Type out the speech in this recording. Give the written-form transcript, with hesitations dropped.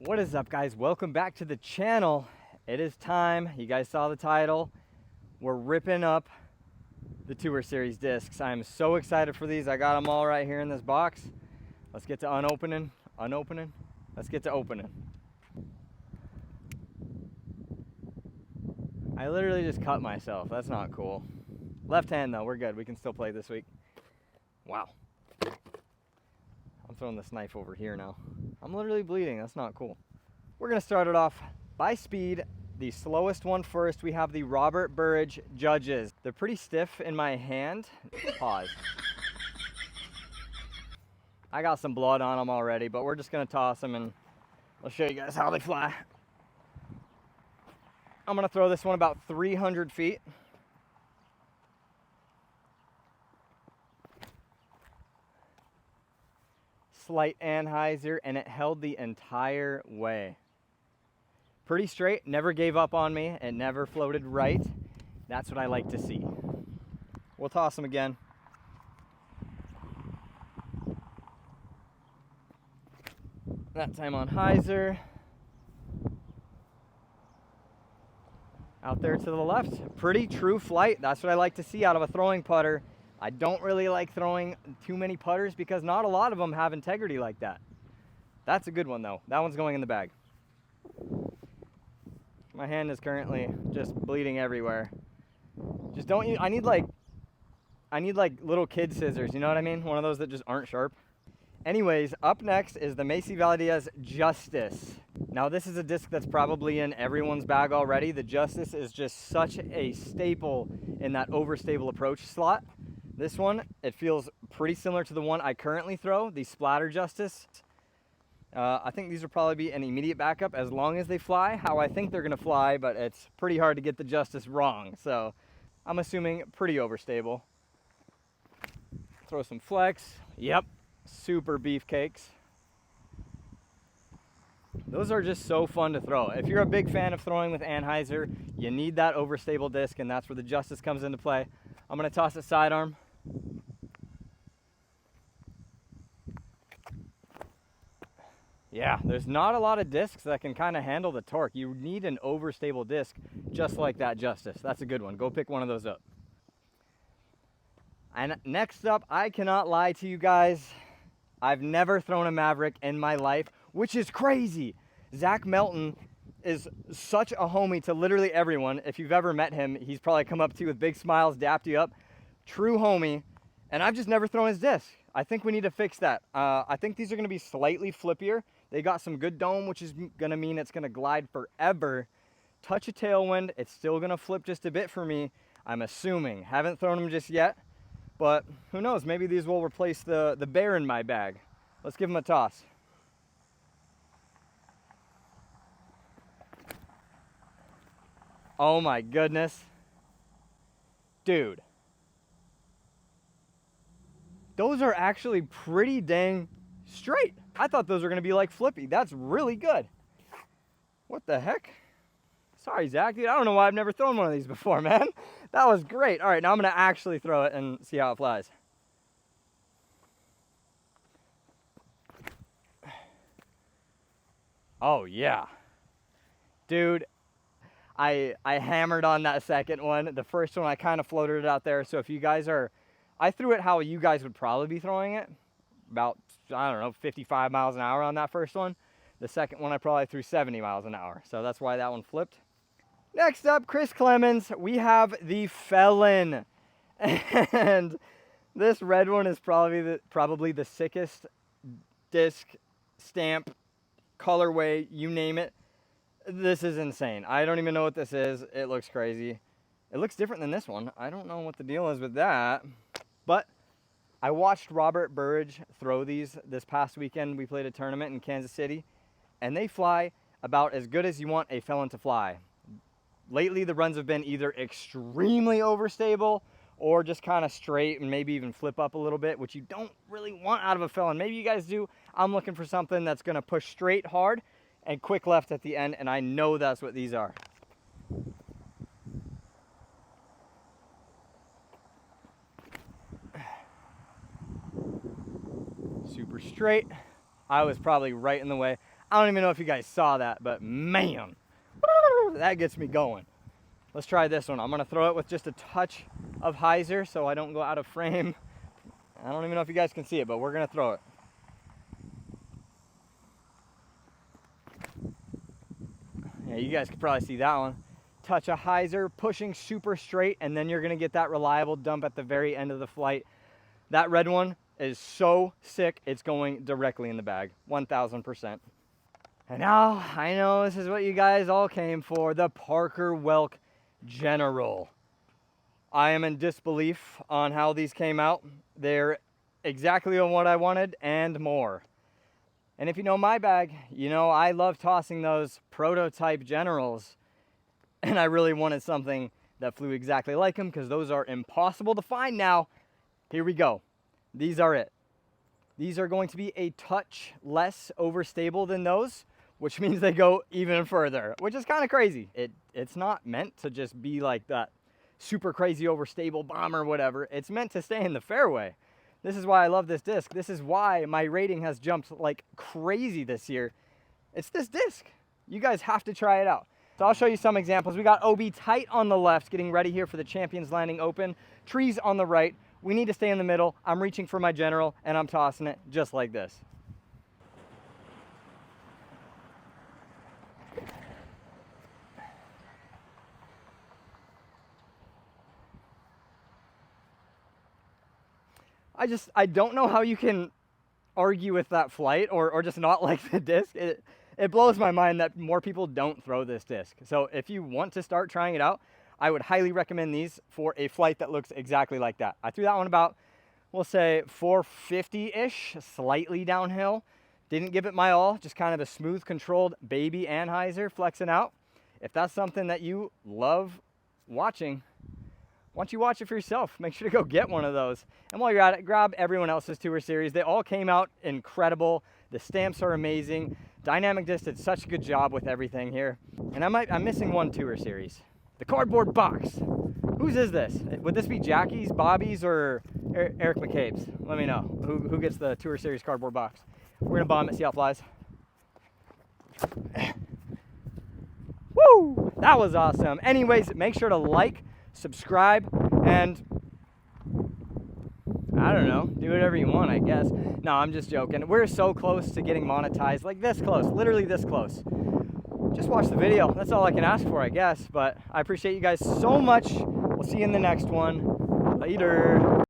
What is up, guys? Welcome back to the channel. It is time. You guys saw the title. We're ripping up the Tour Series discs. I am so excited for these. I got them all right here in this box. Let's get to unopening. Let's get to opening. I literally just cut myself. That's not cool. Left hand though, we're good. We can still play this week. Wow. I'm throwing this knife over here now. I'm literally bleeding. That's not cool. We're going to start it off by speed. The slowest one first. We have the Robert Burridge Judges. They're pretty stiff in my hand. Pause. I got some blood on them already, but we're just going to toss them and I'll show you guys how they fly. I'm going to throw this one about 300 feet. Slight anhyzer, and it held the entire way. Pretty straight, never gave up on me, it never floated right. That's what I like to see. We'll toss them again. That time on hyzer. Out there to the left, pretty true flight. That's what I like to see out of a throwing putter. I don't really like throwing too many putters because not a lot of them have integrity like that. That's a good one though. That one's going in the bag. My hand is currently just bleeding everywhere. Just don't use, I need like little kid scissors, you know what I mean? One of those that just aren't sharp. Anyways, up next is the Macy Valdez Justice. Now this is a disc that's probably in everyone's bag already. The Justice is just such a staple in that overstable approach slot. This one, it feels pretty similar to the one I currently throw, the Splatter Justice. I think these will probably be an immediate backup as long as they fly how I think they're gonna fly, but it's pretty hard to get the Justice wrong. So I'm assuming pretty overstable. Throw some flex. Yep, super beefcakes. Those are just so fun to throw. If you're a big fan of throwing with anhyzer, you need that overstable disc, and that's where the Justice comes into play. I'm gonna toss it sidearm. Yeah, there's not a lot of discs that can kind of handle the torque. You need an overstable disc just like that Justice. That's a good one. Go pick one of those up. And next up, I cannot lie to you guys. I've never thrown a Maverick in my life, which is crazy. Zach Melton is such a homie to literally everyone. If you've ever met him, he's probably come up to you with big smiles, dapped you up. True homie. And I've just never thrown his disc. I think we need to fix that. I think these are gonna be slightly flippier. They got some good dome, which is gonna mean it's gonna glide forever. Touch a tailwind, it's still gonna flip just a bit for me, I'm assuming. Haven't thrown them just yet, but who knows? Maybe these will replace the bear in my bag. Let's give them a toss. Oh my goodness. Dude. Those are actually pretty dang straight. I thought those were gonna be like flippy. That's really good. What the heck? Sorry, Zach, dude. I don't know why I've never thrown one of these before, man. That was great. All right, now I'm gonna actually throw it and see how it flies. Oh yeah. Dude, I hammered on that second one. The first one I kind of floated it out there. So if you guys are, I threw it how you guys would probably be throwing it. About, I don't know, 55 miles an hour on that first one. The second one I probably threw 70 miles an hour. So that's why that one flipped. Next up, Chris Clemens, we have the Felon. And this red one is probably the sickest disc, stamp, colorway, you name it. This is insane. I don't even know what this is. It looks crazy. It looks different than this one. I don't know what the deal is with that. But I watched Robert Burridge throw these this past weekend. We played a tournament in Kansas City, and they fly about as good as you want a Felon to fly. Lately, the runs have been either extremely overstable or just kind of straight and maybe even flip up a little bit, which you don't really want out of a Felon. Maybe you guys do. I'm looking for something that's going to push straight hard and quick left at the end, and I know that's what these are. Super straight. I was probably right in the way. I don't even know if you guys saw that, but man, that gets me going. Let's try this one. I'm gonna throw it with just a touch of hyzer so I don't go out of frame. I don't even know if you guys can see it, but we're gonna throw it. Yeah, you guys can probably see that one. Touch of hyzer, pushing super straight, and then you're gonna get that reliable dump at the very end of the flight. That red one is so sick, it's going directly in the bag, 1000%. And now, I know this is what you guys all came for, the Parker Welck General. I am in disbelief on how these came out. They're exactly on what I wanted and more. And if you know my bag, you know I love tossing those prototype Generals. And I really wanted something that flew exactly like them because those are impossible to find now. Here we go. These are it. These are going to be a touch less overstable than those, which means they go even further, which is kind of crazy. It's not meant to just be like that super crazy overstable bomb or whatever. It's meant to stay in the fairway. This is why I love this disc. This is why my rating has jumped like crazy this year. It's this disc. You guys have to try it out. So I'll show you some examples. We got OB tight on the left, getting ready here for the Champions Landing Open. Trees on the right. We need to stay in the middle. I'm reaching for my General, and I'm tossing it just like this. I don't know how you can argue with that flight or just not like the disc. It blows my mind that more people don't throw this disc. So if you want to start trying it out, I would highly recommend these for a flight that looks exactly like that. I threw that one about, we'll say 450-ish, slightly downhill. Didn't give it my all, just kind of a smooth controlled baby anhyzer flexing out. If that's something that you love watching, why don't you watch it for yourself? Make sure to go get one of those. And while you're at it, grab everyone else's tour series. They all came out incredible. The stamps are amazing. Dynamic Disc did such a good job with everything here. And I'm missing one tour series. The cardboard box. Whose is this? Would this be Jackie's, Bobby's, or Eric McCabe's? Let me know. Who gets the tour series cardboard box? We're gonna bomb it, see how it flies. Woo! That was awesome. Anyways, make sure to like, subscribe, and I don't know, do whatever you want, I guess. No, I'm just joking. We're so close to getting monetized, like this close, literally this close. Just watch the video. That's all I can ask for, I guess. But I appreciate you guys so much. We'll see you in the next one. Later.